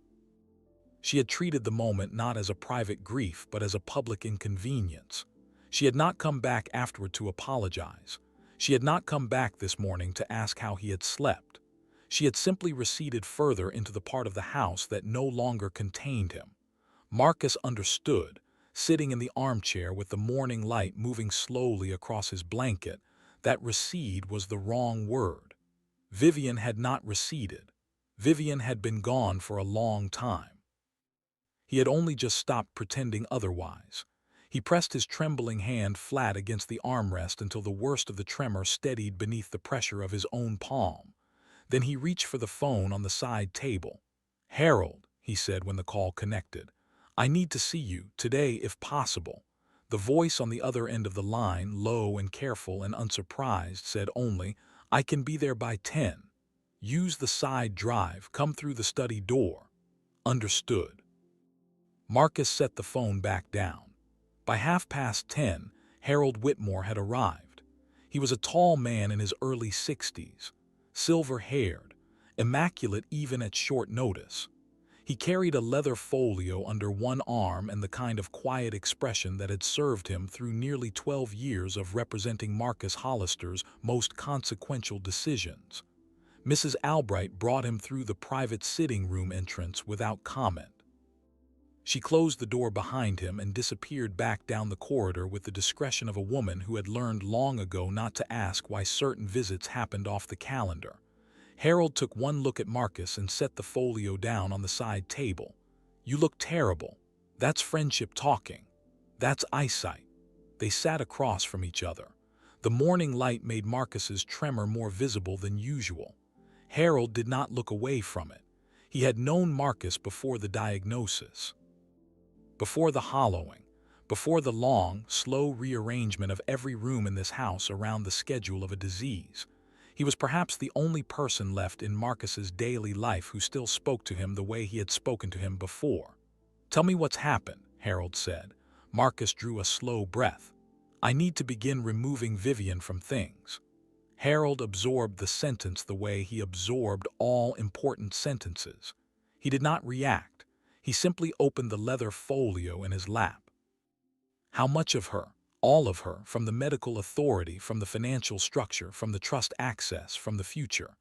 [SPEAKER 1] She had treated the moment not as a private grief but as a public inconvenience. She had not come back afterward to apologize. She had not come back this morning to ask how he had slept. She had simply receded further into the part of the house that no longer contained him. Marcus understood, sitting in the armchair with the morning light moving slowly across his blanket, that recede was the wrong word. Vivian had not receded. Vivian had been gone for a long time. He had only just stopped pretending otherwise. He pressed his trembling hand flat against the armrest until the worst of the tremor steadied beneath the pressure of his own palm. Then he reached for the phone on the side table. "Harold," he said when the call connected, "I need to see you, today if possible." The voice on the other end of the line, low and careful and unsurprised, said only, "I can be there by 10. Use the side drive, come through the study door." Understood. Marcus set the phone back down. By 10:30, Harold Whitmore had arrived. He was a tall man in his early 60s, silver-haired, immaculate even at short notice. He carried a leather folio under one arm and the kind of quiet expression that had served him through nearly 12 years of representing Marcus Hollister's most consequential decisions. Mrs. Albright brought him through the private sitting room entrance without comment. She closed the door behind him and disappeared back down the corridor with the discretion of a woman who had learned long ago not to ask why certain visits happened off the calendar. Harold took one look at Marcus and set the folio down on the side table. "You look terrible. That's friendship talking. That's eyesight." They sat across from each other. The morning light made Marcus's tremor more visible than usual. Harold did not look away from it. He had known Marcus before the diagnosis, before the hollowing, before the long, slow rearrangement of every room in this house around the schedule of a disease. He was perhaps the only person left in Marcus's daily life who still spoke to him the way he had spoken to him before. "Tell me what's happened," Harold said. Marcus drew a slow breath. "I need to begin removing Vivian from things." Harold absorbed the sentence the way he absorbed all important sentences. He did not react. He simply opened the leather folio in his lap. "How much of her? All of her, from the medical authority, from the financial structure, from the trust access, from the future.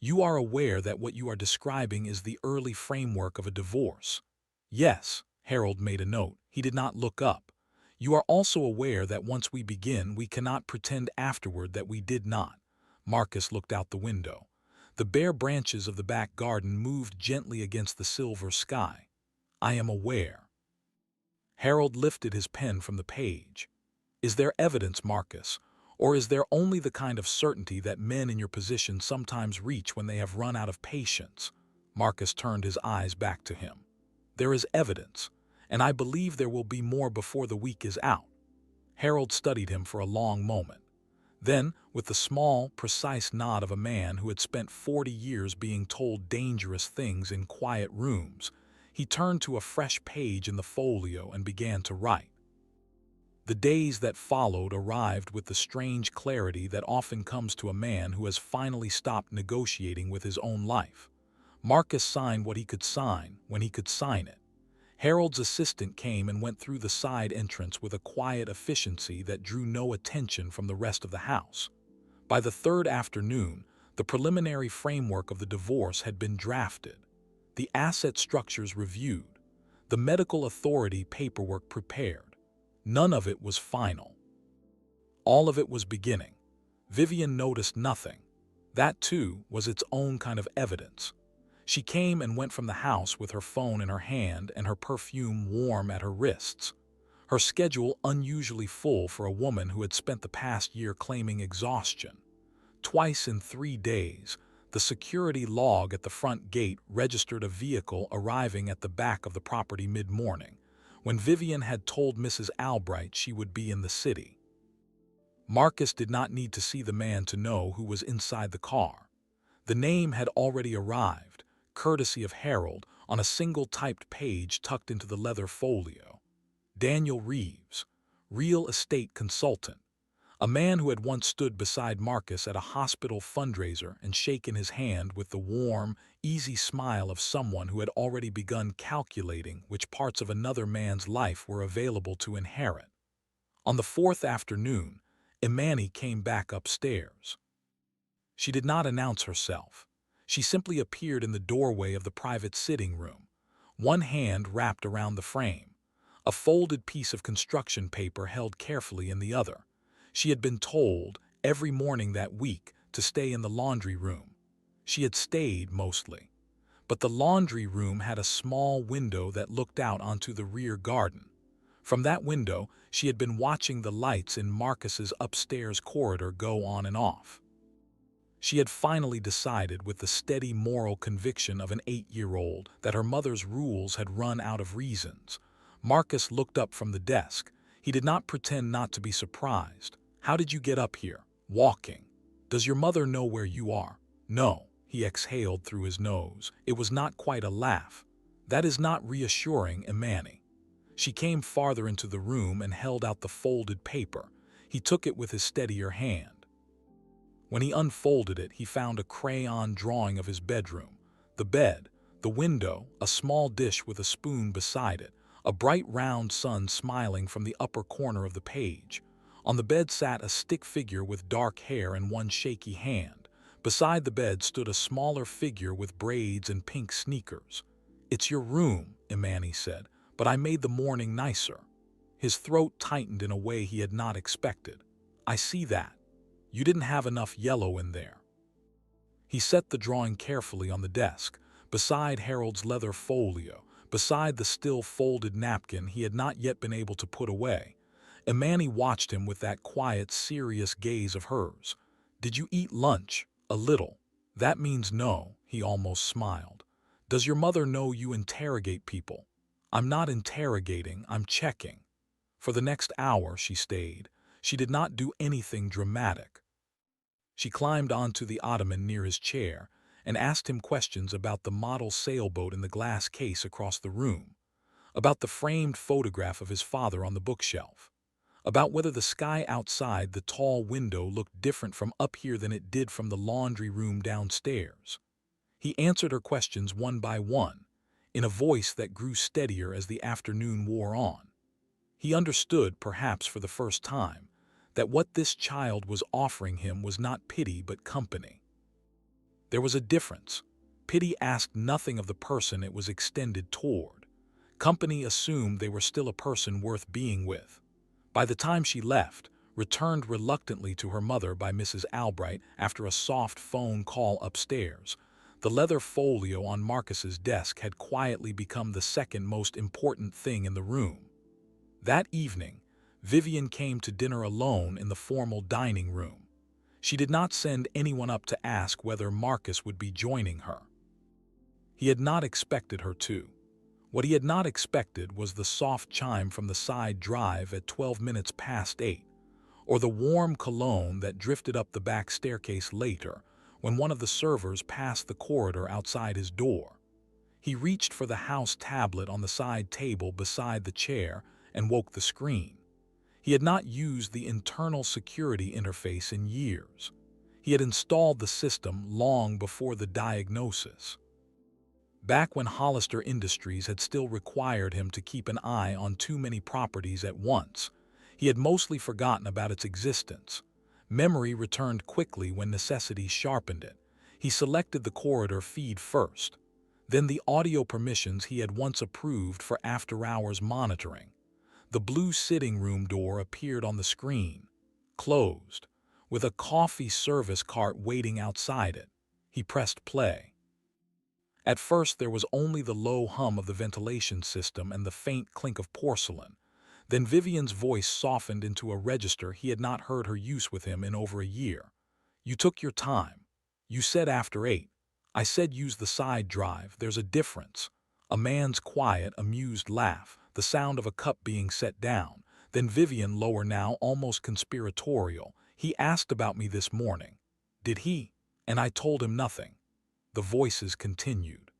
[SPEAKER 1] You are aware that what you are describing is the early framework of a divorce." "Yes," Harold made a note. He did not look up. "You are also aware that once we begin, we cannot pretend afterward that we did not." Marcus looked out the window. The bare branches of the back garden moved gently against the silver sky. "I am aware." Harold lifted his pen from the page. "Is there evidence, Marcus, or is there only the kind of certainty that men in your position sometimes reach when they have run out of patience?" Marcus turned his eyes back to him. "There is evidence, and I believe there will be more before the week is out." Harold studied him for a long moment. Then, with the small, precise nod of a man who had spent 40 years being told dangerous things in quiet rooms, he turned to a fresh page in the folio and began to write. The days that followed arrived with the strange clarity that often comes to a man who has finally stopped negotiating with his own life. Marcus signed what he could sign when he could sign it. Harold's assistant came and went through the side entrance with a quiet efficiency that drew no attention from the rest of the house. By the third afternoon, the preliminary framework of the divorce had been drafted, the asset structures reviewed, the medical authority paperwork prepared. None of it was final. All of it was beginning. Vivian noticed nothing. That, too, was its own kind of evidence. She came and went from the house with her phone in her hand and her perfume warm at her wrists. Her schedule unusually full for a woman who had spent the past year claiming exhaustion. Twice in 3 days, the security log at the front gate registered a vehicle arriving at the back of the property mid-morning, when Vivian had told Mrs. Albright she would be in the city. Marcus did not need to see the man to know who was inside the car. The name had already arrived, courtesy of Harold, on a single typed page tucked into the leather folio. Daniel Reeves, real estate consultant. A man who had once stood beside Marcus at a hospital fundraiser and shaken his hand with the warm, easy smile of someone who had already begun calculating which parts of another man's life were available to inherit. On the 4th afternoon, Imani came back upstairs. She did not announce herself. She simply appeared in the doorway of the private sitting room, one hand wrapped around the frame, a folded piece of construction paper held carefully in the other. She had been told, every morning that week, to stay in the laundry room. She had stayed, mostly. But the laundry room had a small window that looked out onto the rear garden. From that window, she had been watching the lights in Marcus's upstairs corridor go on and off. She had finally decided, with the steady moral conviction of an 8-year-old, that her mother's rules had run out of reasons. Marcus looked up from the desk. He did not pretend not to be surprised. "How did you get up here?" "Walking." "Does your mother know where you are?" "No." He exhaled through his nose. It was not quite a laugh. "That is not reassuring, Imani." She came farther into the room and held out the folded paper. He took it with his steadier hand. When he unfolded it, he found a crayon drawing of his bedroom, the bed, The window, a small dish with a spoon beside it, a bright round sun smiling from the upper corner of the page. On the bed sat a stick figure with dark hair and one shaky hand. Beside the bed stood a smaller figure with braids and pink sneakers. "It's your room," Imani said, "but I made the morning nicer." His throat tightened in a way he had not expected. "I see that. You didn't have enough yellow in there." He set the drawing carefully on the desk, beside Harold's leather folio, beside the still folded napkin he had not yet been able to put away. Imani watched him with that quiet, serious gaze of hers. "Did you eat lunch?" "A little." "That means no," he almost smiled. "Does your mother know you interrogate people?" "I'm not interrogating, I'm checking." For the next hour she stayed. She did not do anything dramatic. She climbed onto the ottoman near his chair and asked him questions about the model sailboat in the glass case across the room, about the framed photograph of his father on the bookshelf, about whether the sky outside the tall window looked different from up here than it did from the laundry room downstairs. He answered her questions one by one, in a voice that grew steadier as the afternoon wore on. He understood, perhaps for the first time, that what this child was offering him was not pity but company. There was a difference. Pity asked nothing of the person it was extended toward. Company assumed they were still a person worth being with. By the time she left, returned reluctantly to her mother by Mrs. Albright after a soft phone call upstairs, the leather folio on Marcus's desk had quietly become the second most important thing in the room. That evening, Vivian came to dinner alone in the formal dining room. She did not send anyone up to ask whether Marcus would be joining her. He had not expected her to. What he had not expected was the soft chime from the side drive at 12 minutes past 8, or the warm cologne that drifted up the back staircase later when one of the servers passed the corridor outside his door. He reached for the house tablet on the side table beside the chair and woke the screen. He had not used the internal security interface in years. He had installed the system long before the diagnosis. Back when Hollister Industries had still required him to keep an eye on too many properties at once, he had mostly forgotten about its existence. Memory returned quickly when necessity sharpened it. He selected the corridor feed first, then the audio permissions he had once approved for after-hours monitoring. The blue sitting room door appeared on the screen, closed, with a coffee service cart waiting outside it. He pressed play. At first there was only the low hum of the ventilation system and the faint clink of porcelain. Then Vivian's voice softened into a register he had not heard her use with him in over a year. "You took your time. You said after 8. I said use the side drive. There's a difference." A man's quiet, amused laugh, the sound of a cup being set down. Then Vivian, lower now, almost conspiratorial. "He asked about me this morning." "Did he?" "And I told him nothing." The voices continued.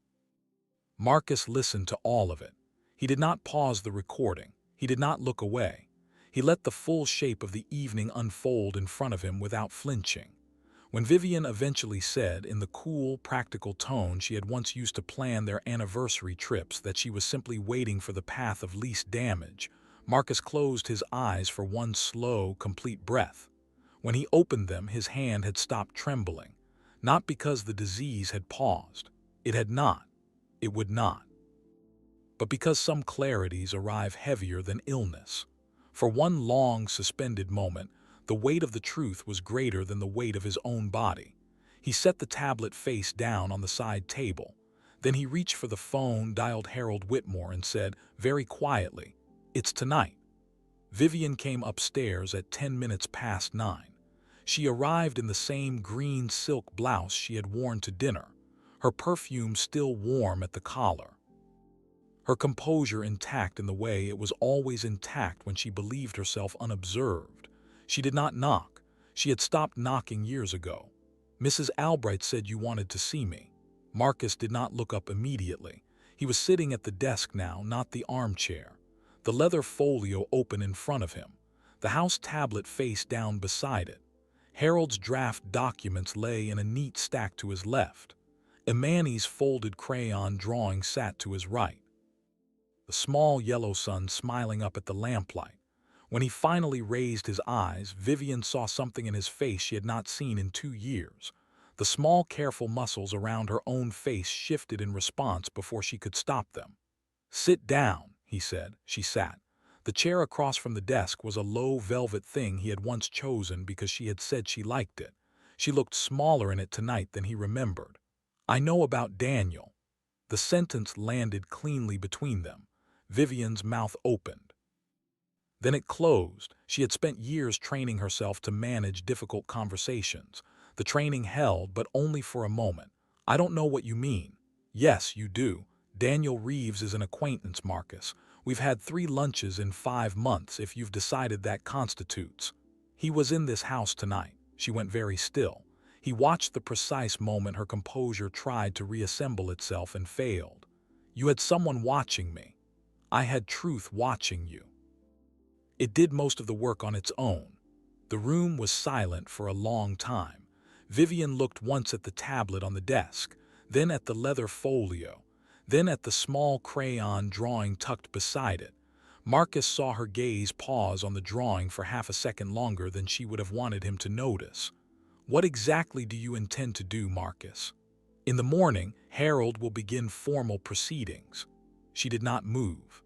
[SPEAKER 1] Marcus listened to all of it. He did not pause the recording. He did not look away. He let the full shape of the evening unfold in front of him without flinching. When Vivian eventually said, in the cool, practical tone she had once used to plan their anniversary trips, that she was simply waiting for the path of least damage, Marcus closed his eyes for one slow, complete breath. When he opened them, his hand had stopped trembling. Not because the disease had paused. It had not. It would not. But because some clarities arrive heavier than illness. For one long, suspended moment, the weight of the truth was greater than the weight of his own body. He set the tablet face down on the side table. Then he reached for the phone, dialed Harold Whitmore, and said, very quietly, "It's tonight." Vivian came upstairs at 10 minutes past 9. She arrived in the same green silk blouse she had worn to dinner, her perfume still warm at the collar. Her composure intact in the way it was always intact when she believed herself unobserved. She did not knock. She had stopped knocking years ago. "Mrs. Albright said you wanted to see me." Marcus did not look up immediately. He was sitting at the desk now, not the armchair. The leather folio open in front of him, the house tablet face down beside it. Harold's draft documents lay in a neat stack to his left. Imani's folded crayon drawing sat to his right, the small yellow sun smiling up at the lamplight. When he finally raised his eyes, Vivian saw something in his face she had not seen in 2 years. The small, careful muscles around her own face shifted in response before she could stop them. "Sit down," he said. She sat. The chair across from the desk was a low velvet thing he had once chosen because she had said she liked it. She looked smaller in it tonight than he remembered. "I know about Daniel." The sentence landed cleanly between them. Vivian's mouth opened. Then it closed. She had spent years training herself to manage difficult conversations. The training held, but only for a moment. "I don't know what you mean." "Yes, you do. Daniel Reeves is an acquaintance, Marcus. We've had 3 lunches in 5 months, if you've decided that constitutes." "He was in this house tonight." She went very still. He watched the precise moment her composure tried to reassemble itself and failed. "You had someone watching me." "I had truth watching you." It did most of the work on its own. The room was silent for a long time. Vivian looked once at the tablet on the desk, then at the leather folio, then at the small crayon drawing tucked beside it. Marcus saw her gaze pause on the drawing for half a second longer than she would have wanted him to notice. "What exactly do you intend to do, Marcus?" "In the morning, Harold will begin formal proceedings." She did not move.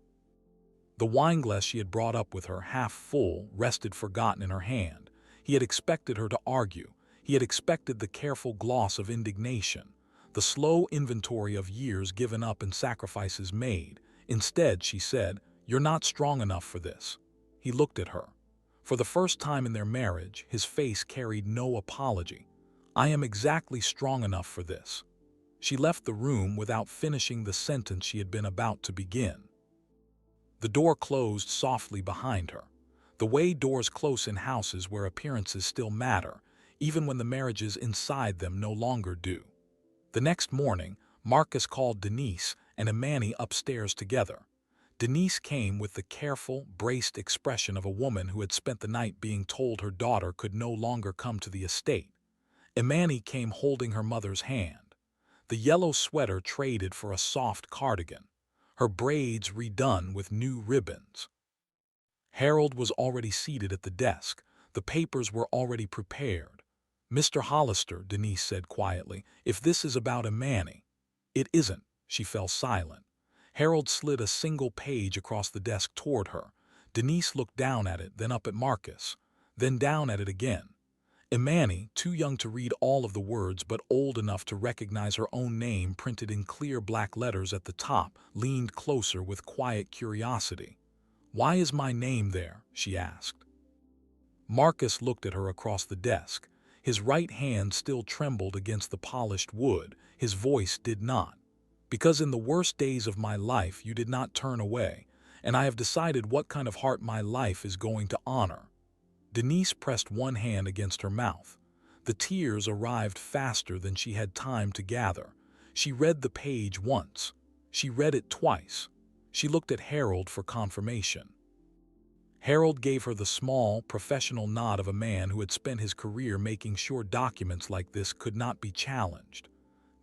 [SPEAKER 1] The wineglass she had brought up with her, half full, rested forgotten in her hand. He had expected her to argue. He had expected the careful gloss of indignation, the slow inventory of years given up and sacrifices made. Instead, she said, "You're not strong enough for this." He looked at her. For the first time in their marriage, his face carried no apology. "I am exactly strong enough for this." She left the room without finishing the sentence she had been about to begin. The door closed softly behind her. The way doors close in houses where appearances still matter, even when the marriages inside them no longer do. The next morning, Marcus called Denise and Imani upstairs together. Denise came with the careful, braced expression of a woman who had spent the night being told her daughter could no longer come to the estate. Imani came holding her mother's hand. The yellow sweater traded for a soft cardigan, her braids redone with new ribbons. Harold was already seated at the desk. The papers were already prepared. "Mr. Hollister," Denise said quietly, "if this is about Imani—" "It isn't." She fell silent. Harold slid a single page across the desk toward her. Denise looked down at it, then up at Marcus, then down at it again. Imani, too young to read all of the words but old enough to recognize her own name printed in clear black letters at the top, leaned closer with quiet curiosity. "Why is my name there?" she asked. Marcus looked at her across the desk. His right hand still trembled against the polished wood. His voice did not. "Because in the worst days of my life you did not turn away, and I have decided what kind of heart my life is going to honor." Denise pressed one hand against her mouth. The tears arrived faster than she had time to gather. She read the page once. She read it twice. She looked at Harold for confirmation. Harold gave her the small, professional nod of a man who had spent his career making sure documents like this could not be challenged.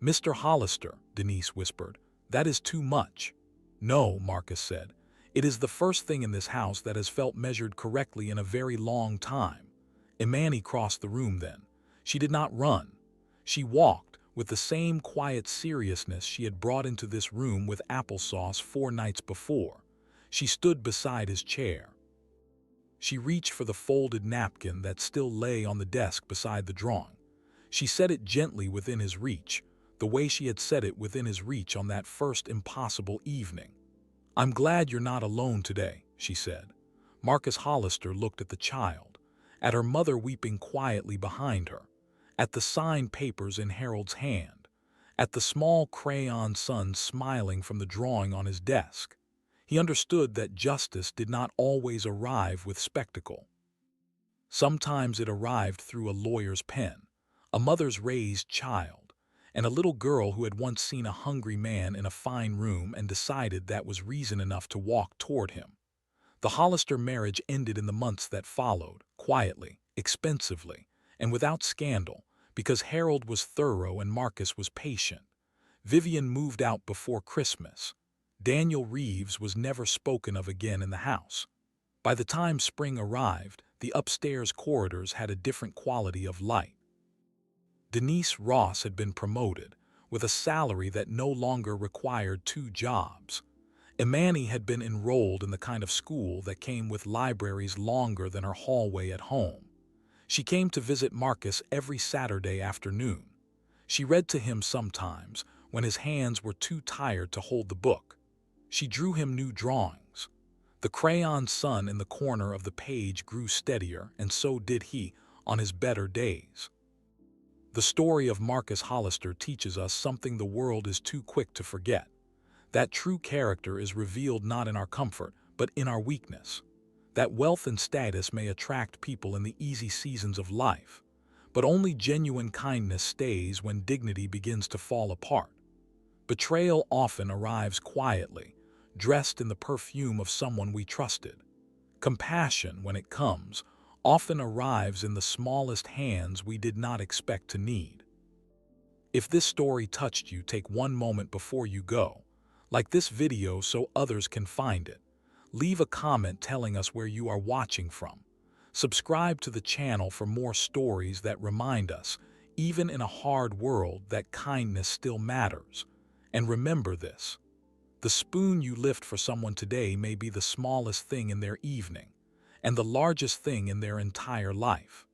[SPEAKER 1] "Mr. Hollister," Denise whispered, "that is too much." "No," Marcus said. "It is the first thing in this house that has felt measured correctly in a very long time." Imani crossed the room then. She did not run. She walked with the same quiet seriousness she had brought into this room with applesauce 4 nights before. She stood beside his chair. She reached for the folded napkin that still lay on the desk beside the drawing. She set it gently within his reach, the way she had set it within his reach on that first impossible evening. "I'm glad you're not alone today," she said. Marcus Hollister looked at the child, at her mother weeping quietly behind her, at the signed papers in Harold's hand, at the small crayon son smiling from the drawing on his desk. He understood that justice did not always arrive with spectacle. Sometimes it arrived through a lawyer's pen, a mother's raised child, and a little girl who had once seen a hungry man in a fine room and decided that was reason enough to walk toward him. The Hollister marriage ended in the months that followed, quietly, expensively, and without scandal, because Harold was thorough and Marcus was patient. Vivian moved out before Christmas. Daniel Reeves was never spoken of again in the house. By the time spring arrived, the upstairs corridors had a different quality of light. Denise Ross had been promoted, with a salary that no longer required two jobs. Imani had been enrolled in the kind of school that came with libraries longer than her hallway at home. She came to visit Marcus every Saturday afternoon. She read to him sometimes, when his hands were too tired to hold the book. She drew him new drawings. The crayon sun in the corner of the page grew steadier, and so did he, on his better days. The story of Marcus Hollister teaches us something the world is too quick to forget. That true character is revealed not in our comfort, but in our weakness. That wealth and status may attract people in the easy seasons of life, but only genuine kindness stays when dignity begins to fall apart. Betrayal often arrives quietly, dressed in the perfume of someone we trusted. Compassion, when it comes, often arrives in the smallest hands we did not expect to need. If this story touched you, take one moment before you go. Like this video so others can find it. Leave a comment telling us where you are watching from. Subscribe to the channel for more stories that remind us, even in a hard world, that kindness still matters. And remember this: the spoon you lift for someone today may be the smallest thing in their evening, and the largest thing in their entire life.